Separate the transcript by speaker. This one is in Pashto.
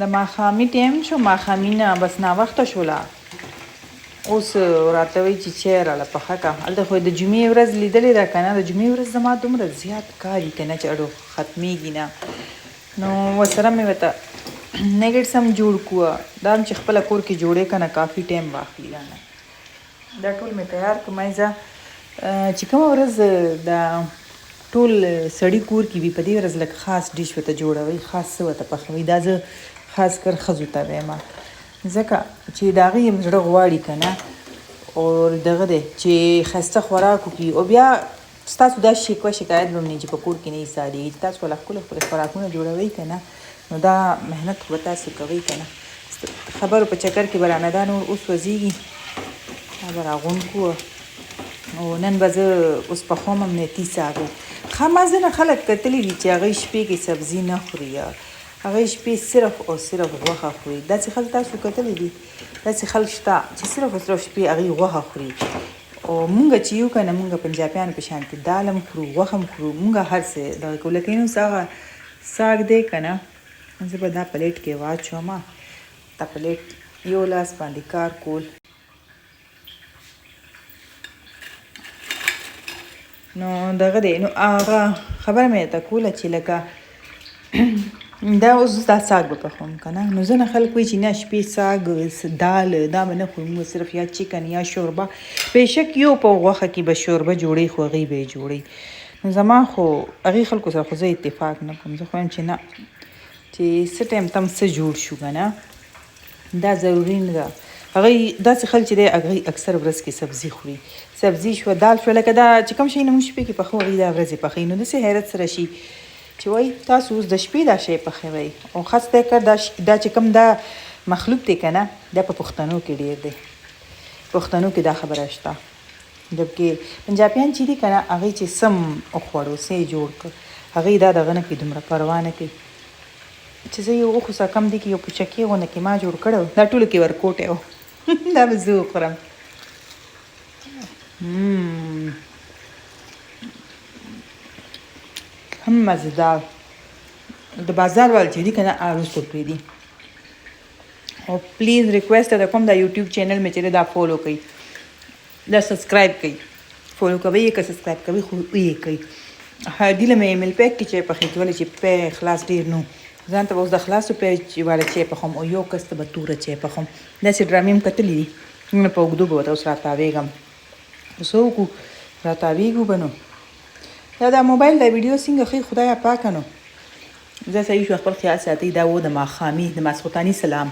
Speaker 1: د ماښامي ټایم شو، ماښامي نه بس ناوخته شوله. اوس راته وایي چې چای راله پخه کړه. هلته خو د جمعې ورځ لیدلې ده که نه، د جمعې ورځ زما دومره زیات کار وي که نه چې اړو ختمېږي نه. نو ورسره مې ورته نګرز هم جوړ کړو. دا هم چې خپله کور کې جوړې که نه کافي ټایم واخلي رانه. دا ټول مې تیار کړم. زه چې کومه ورځ د ټول سړي کور کې وي په دې ورځ لږ خاص ډیش ورته جوړوئ، خاص څه ورته پخوئ. دا زه خاص کر ښځو ته وایم ځکه چې د هغې هم زړه غواړي که نه، او دغه دی چې ښایسته خوراک وکړي. او بیا ستاسو دا شکوه شکایت به هم نه چې په کور کې نه ایسارېږي. تاسو خپله ښکلي ښکلي خوراکونه جوړوئ که نه، نو دا محنت خو به تاسو کوئ که نه. خبرو په چکر کې به رانه دا نور اوس وځېږي. دا به راغونډ کړو. او نن به زه اوس پخوم هم نیتي ساګ. ښه ما ځینې خلک کتلي دي چې هغوی شپې کې سبزي نه خوري، هغوی شپې صرف او صرف غوښه خوري. داسې خلک تاسو کتلي دي؟ داسې خلک شته چې صرف او صرف شپې هغوی غوښه خوري. او مونږ چې یو که نه، مونږ پنجابیان په شان کې دال هم خورو، غوښه هم خورو، مونږ هر څه دغه کوو. لکه اوس هغه ساګ دی که نه، زه به دا پلیټ کې واچوم. دا پلیټ یو لاس باندې کار کول. نو دغه دی، نو هغه خبره مې ته کوله چې لکه دا اوس دا ساګ به پخوم که نه. نو ځینې خلک وایي چې نه شپې ساګ دال دا به نه خورو، موږ صرف یا چکن یا شوربه. بېشک یو په غوښه کې به شوربه جوړوي خو هغې به یې جوړوي. نو زما خو هغې خلکو سره خو زه اتفاق نه کوم. زه خو وایم چې نه، چې څه ټایم ته هم څه جوړ شو که نه، دا ضروري نه ده. هغوی داسې خلک چې دی هغوی اکثر ورځ کې سبزي خوري. سبزي شوه، دال شوه، لکه دا چې کوم شی نه موږ شپې کې پخوو هغوی دا ورځې پخوي. نو داسې حیرت سره شي چې وایي تاسو اوس د شپې دا شی پخوئ. او خاص کر دا چې کوم دا مخلوق دی که نه، دا په پښتنو کې ډېر دی. پښتنو کې دا خبره شته. جبکې پنجابیان چې دي که نه، هغوی چې سم وخوړو څه یې جوړ کړ، هغوی دا دغه نه کوي، دومره پروا نه کوي چې زه یو وخوسه کم دی کې یو پوچکې غونه کې ما جوړ کړی و، دا ټولو کې ورکوټی و. دا به زه وخورم. هم مزیدار. د بازار وال چې دي که نه وروسته پرېږدي. او پلیز ریکویسټ درته کوم دا یوټیوب چینل مې چې دی دا فالو کوئ، دا سبسکرایب کوئ. فالو کوئ یې که سبسکرایب کوئ خو یې کوئ. هډي له مې ایمیل پیک کې چای پخې کولې چې پی خلاص ډېر نو ځان ته به اوس د خلاصو پی والا چای پخوم، او یو کس ته به توره چای پخوم. داسې ډرامې هم کتلي دي. موږ په اوږدو به ورته اوس راتاویږم. څه وکړو، راتاویږو به نو. دا موبایل دا ویډیو څنګه ښي خدایه پاکه نو. زه صحیح شو، خپل خیال ساتئ. دا و د ماښامي د ماسخوتاني سلام.